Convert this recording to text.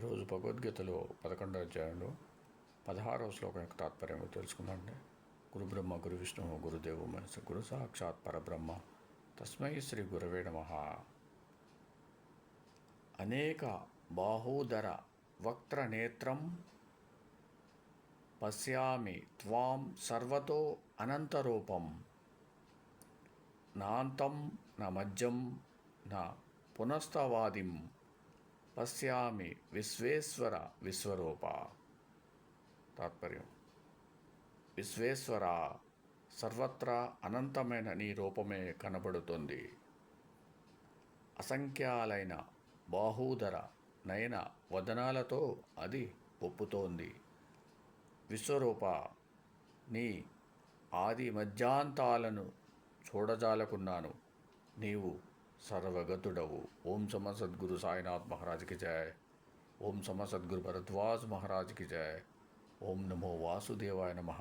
ఈరోజు భగవద్గీతలో 11వ అధ్యాయంలో 16వ శ్లోకం యొక్క తాత్పర్యం తెలుసుకుందామండి. గురు బ్రహ్మ గురు విష్ణు గురుదేవు మనసు గురు సాక్షాత్ పరబ్రహ్మ తస్మై శ్రీ గురవే నమః. అనేక బాహూదర వక్త్రనేత్రం పశ్యామి త్వాం సర్వతో అనంతరూపం నాంతం న మధ్యం న పునస్తవాదిం పశ్యామి విశ్వేశ్వర విశ్వరూప. తాత్పర్యం: విశ్వేశ్వర, సర్వత్రా అనంతమైన నీ రూపమే కనబడుతుంది. అసంఖ్యాలైన బాహూదర నయన వదనాలతో అది ఒప్పుతోంది. విశ్వరూప, నీ ఆది మధ్యాంతాలను చూడజాలకున్నాను. నీవు సర్వగతుడవు. ఓం సమ సద్గురు సాయినాథ్ మహారాజ్కి జయ. ఓం సమ సద్గురు భరద్వాజ్ మహారాజ్కి జయ. ఓం నమో వాసుదేవాయ నమః.